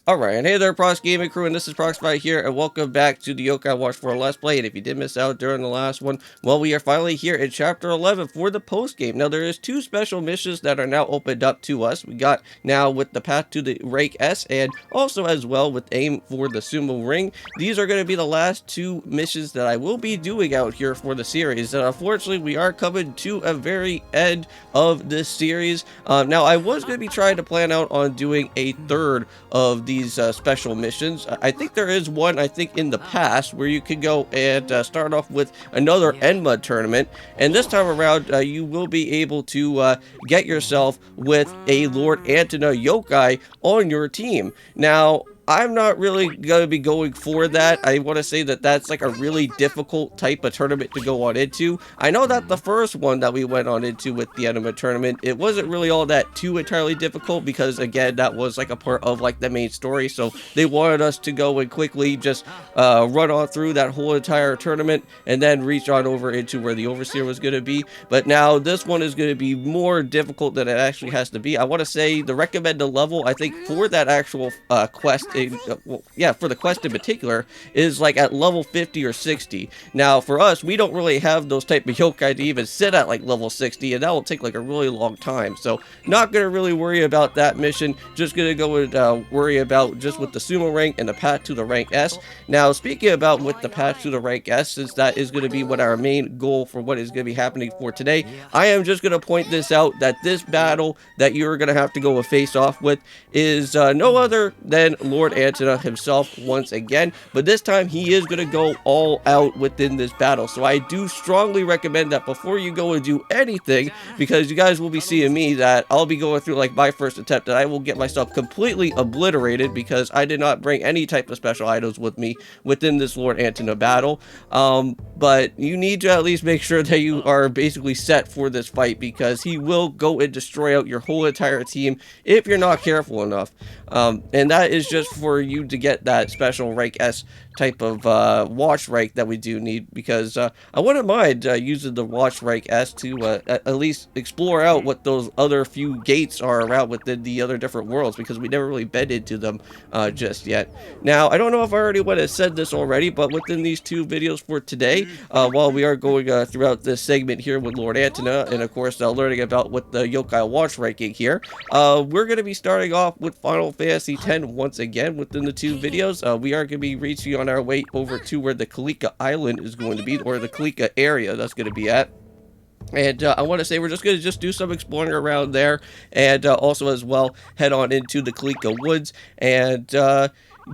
Alright, and hey there, Prox Gaming Crew, and this is Proxify here, and welcome back to the Yokai Watch 4 Let's Play. And if you did miss out during the last one, well, we are finally here in Chapter 11 for the post-game. Now, there is two special missions that are now opened up to us. We got now with the Path to the Rank S, and also as well with Aim for the Sumo Ring. These are going to be the last two missions that I will be doing out here for the series. And unfortunately, we are coming to a very end of this series. Now, I was going to be trying to plan out on doing a third of these special missions. I think there is one, I think, in the past where you could go and start off with another Enma tournament, and this time around you will be able to get yourself with a Lord Antona yokai on your team. Now, I'm not really going to be going for that. I want to say that that's like a really difficult type of tournament to go on into. I know that the first one that we went on into with the Enema tournament, it wasn't really all that too entirely difficult because, again, that was like a part of like the main story. So they wanted us to go and quickly just run on through that whole entire tournament and then reach on over into where the Overseer was going to be. But now this one is going to be more difficult than it actually has to be. I want to say the recommended level, I think, for that actual quest, well, yeah, for the quest in particular, is like at level 50 or 60. Now, for us, we don't really have those type of yokai to even sit at like level 60, and that will take like a really long time. So, not going to really worry about that mission. Just going to go and worry about just with the Sumo rank and the Path to the Rank S. Now, speaking about with the Path to the Rank S, since that is going to be what our main goal for what is going to be happening for today, I am just going to point this out that this battle that you're going to have to go and face off with is no other than Lord Antona himself once again, but this time he is going to go all out within this battle. So I do strongly recommend that before you go and do anything, because you guys will be seeing me that I'll be going through like my first attempt and I will get myself completely obliterated because I did not bring any type of special items with me within this Lord Antona battle. But you need to at least make sure that you are basically set for this fight, because he will go and destroy out your whole entire team if you're not careful enough. And that is just for you to get that special rank S type of watch rank that we do need, because I wouldn't mind using the watch rank S to at least explore out what those other few gates are around within the other different worlds, because we never really been into them just yet. Now, I don't know if I already went and said this already, but within these two videos for today, while we are going throughout this segment here with Lord Antona, and of course learning about what the yokai watch ranking here, we're going to be starting off with Final Fantasy X once again within the two videos. We are going to be reaching on our way over to where the Kalika Island is going to be, or the Kalika area that's going to be at. And I want to say we're just going to do some exploring around there, and also as well head on into the Kalika Woods and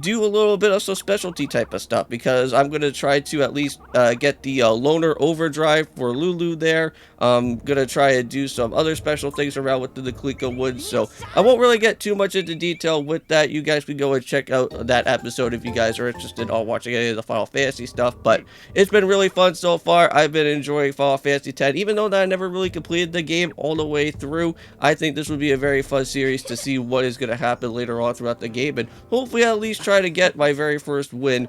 do a little bit of some specialty type of stuff, because I'm going to try to at least get the loner overdrive for Lulu there. I'm going to try and do some other special things around within the Kalika Woods, so I won't really get too much into detail with that. You guys can go and check out that episode if you guys are interested in watching any of the Final Fantasy stuff. But it's been really fun so far. I've been enjoying Final Fantasy X, even though that I never really completed the game all the way through. I think this would be a very fun series to see what is going to happen later on throughout the game, and hopefully at least try to get my very first win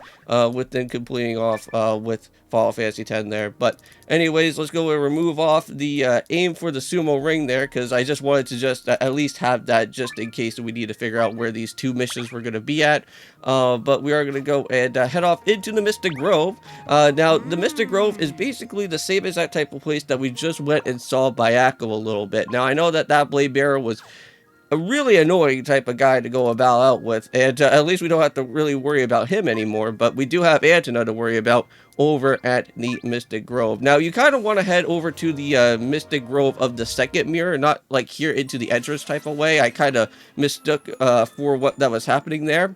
within completing off with Final Fantasy X there. But anyways, let's go and remove off the aim for the sumo ring there, because I just wanted to just at least have that just in case we need to figure out where these two missions were going to be at. But we are going to go and head off into the Mystic Grove. Now, the Mystic Grove is basically the same exact type of place that we just went and saw Bayako a little bit. Now, I know that that Blade Bearer was a really annoying type of guy to go about out with, and at least we don't have to really worry about him anymore, but we do have Antona to worry about over at the Mystic Grove. Now, you kind of want to head over to the Mystic Grove of the second mirror, not like here into the entrance type of way. I kind of mistook for what that was happening there,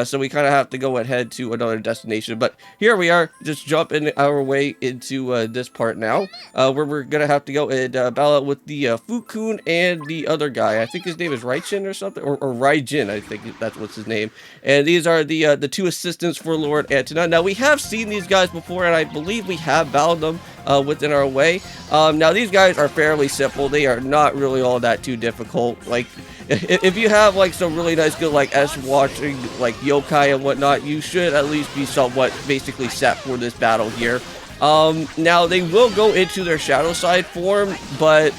so we kind of have to go and head to another destination. But here we are, just jumping our way into this part now, where we're gonna have to go and battle out with the Fukun and the other guy. I think his name is Raijin or something, or Raijin, I think that's what's his name. And these are the two assistants for Lord Antona. Now, we have seen these guys before, and I believe we have battled them within our way. Now, these guys are fairly simple. They are not really all that too difficult. Like, if you have like some really nice good like watching like yokai and whatnot, you should at least be somewhat basically set for this battle here. Now, they will go into their shadow side form, but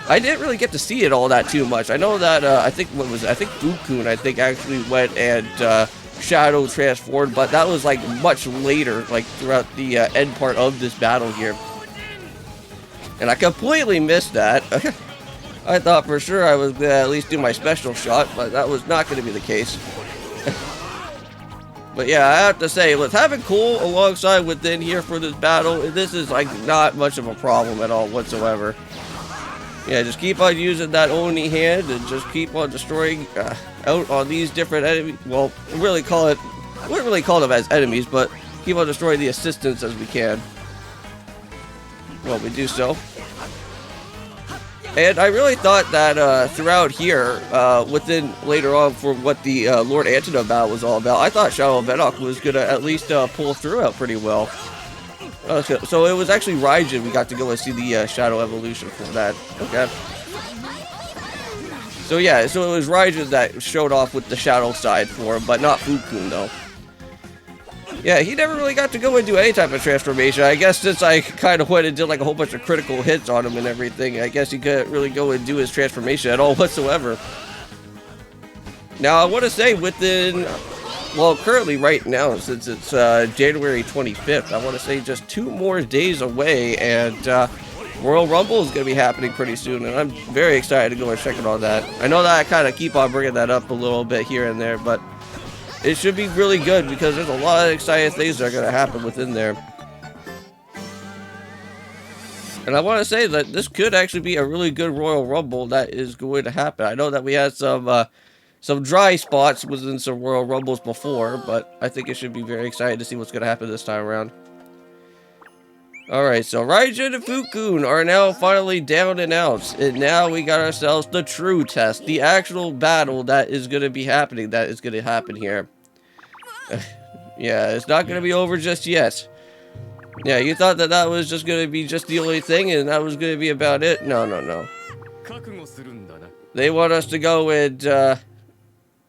I didn't really get to see it all that too much. I know that I think Fukun actually went and shadow transformed, but that was like much later, like throughout the end part of this battle here. And I completely missed that. I thought for sure I was gonna at least do my special shot, but that was not going to be the case. But yeah, I have to say, with having Cole alongside within here for this battle, this is like not much of a problem at all whatsoever. Yeah, just keep on using that Oni hand and just keep on destroying out on these different enemies. Well, we wouldn't really call them as enemies, but keep on destroying the assistants as we can. Well, we do so. And I really thought that throughout here, within later on for what the Lord Antidote battle was all about, I thought Shadow of Enoch was going to at least pull through out pretty well. So it was actually Raijin we got to go and see the Shadow Evolution for that. Okay. So yeah, so it was Raijin that showed off with the Shadow side for him, but not Fukun though. Yeah, he never really got to go and do any type of transformation. I guess since I kind of went and did like a whole bunch of critical hits on him and everything, I guess he couldn't really go and do his transformation at all whatsoever. Now, I want to say within, well, currently right now, since it's January 25th, I want to say just 2 more days away, and Royal Rumble is going to be happening pretty soon, and I'm very excited to go and check it on that. I know that I kind of keep on bringing that up a little bit here and there, but it should be really good because there's a lot of exciting things that are going to happen within there. And I want to say that this could actually be a really good Royal Rumble that is going to happen. I know that we had some dry spots within some Royal Rumbles before, but I think it should be very exciting to see what's going to happen this time around. Alright, so Raijin and Fukun are now finally down and out. And now we got ourselves the true test. The actual battle that is going to be happening. That is going to happen here. Yeah, it's not going to be over just yet. Yeah, you thought that that was just going to be just the only thing and that was going to be about it? No, no, no. They want us to go and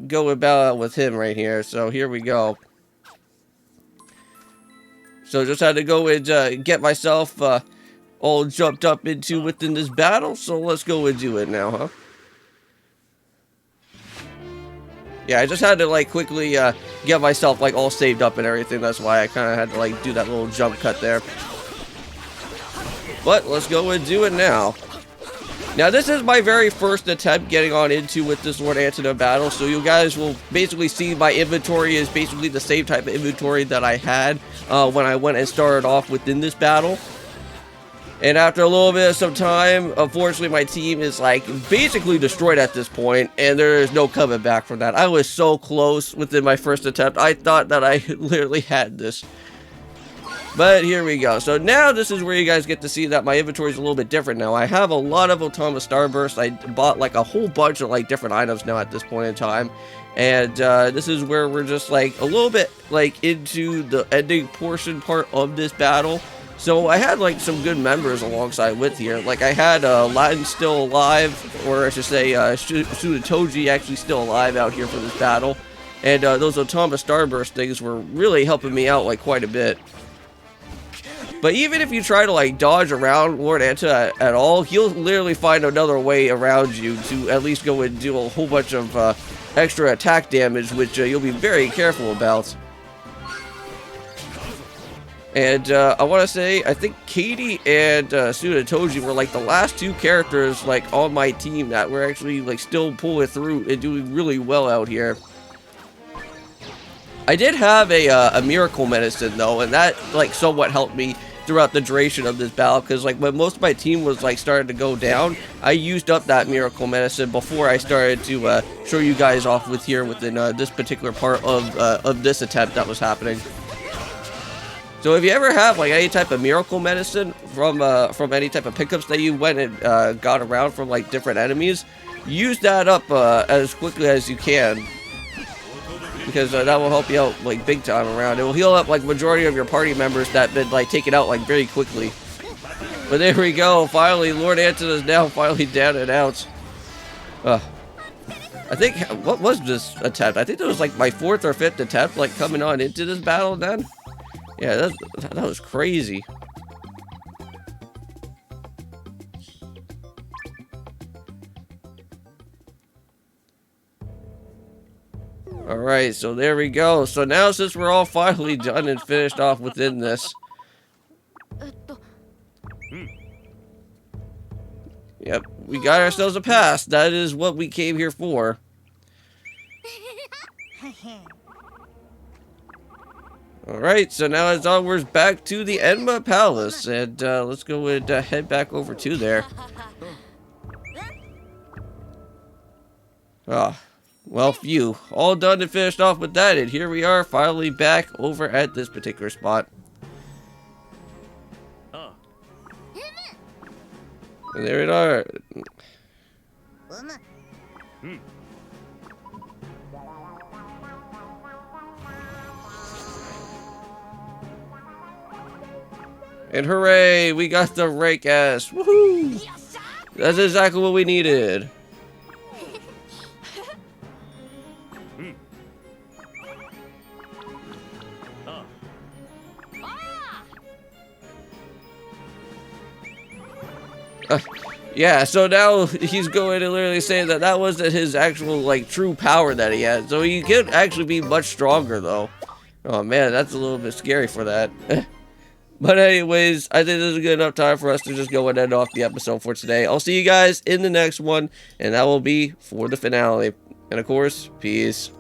go about with him right here. So here we go. So just had to go and get myself all jumped up into within this battle. So let's go and do it now, huh? Yeah, I just had to like quickly get myself like all saved up and everything. That's why I kind of had to like do that little jump cut there. But let's go and do it now. Now this is my very first attempt getting on into with this Lord Antidote battle, so you guys will basically see my inventory is basically the same type of inventory that I had when I went and started off within this battle. And after a little bit of some time, unfortunately my team is like basically destroyed at this point, and there is no coming back from that. I was so close within my first attempt. I thought that I literally had this. But here we go. So now this is where you guys get to see that my inventory is a little bit different now. I have a lot of Otama Starburst. I bought like a whole bunch of like different items now at this point in time. And this is where we're just like a little bit like into the ending portion part of this battle. So I had like some good members alongside with here. Like I had Latin still alive, or I should say Sunetoji actually still alive out here for this battle. And those Otama Starburst things were really helping me out like quite a bit. But even if you try to like dodge around Lord Anta at all, he'll literally find another way around you to at least go and do a whole bunch of extra attack damage, which you'll be very careful about. And I want to say, I think Katie and Sunetoji were like the last 2 characters like on my team that were actually like still pulling through and doing really well out here. I did have a miracle medicine though, and that like somewhat helped me throughout the duration of this battle, because like when most of my team was like starting to go down, I used up that miracle medicine before I started to show you guys off with here within this particular part of this attempt that was happening. So if you ever have like any type of miracle medicine from any type of pickups that you went and got around from like different enemies, use that up as quickly as you can. Because that will help you out like big time around. It will heal up like majority of your party members that been like taken out like very quickly. But there we go. Finally, Lord Anton is now finally down and out. I think, what was this attempt? I think it was like my 4th or 5th attempt like coming on into this battle then. Yeah, that was crazy. Alright, so there we go. So now since we're all finally done and finished off within this. Yep, we got ourselves a pass. That is what we came here for. Alright, so now it's onwards back to the Enma Palace. And let's go and head back over to there. Ah, well, phew. All done and finished off with that. And here we are finally back over at this particular spot. And there it are. And hooray, we got the rake ass. Woohoo! That's exactly what we needed. Yeah, so now he's going to literally say that that wasn't his actual, like, true power that he had. So he could actually be much stronger, though. Oh, man, that's a little bit scary for that. But anyways, I think this is a good enough time for us to just go and end off the episode for today. I'll see you guys in the next one, and that will be for the finale. And, of course, peace.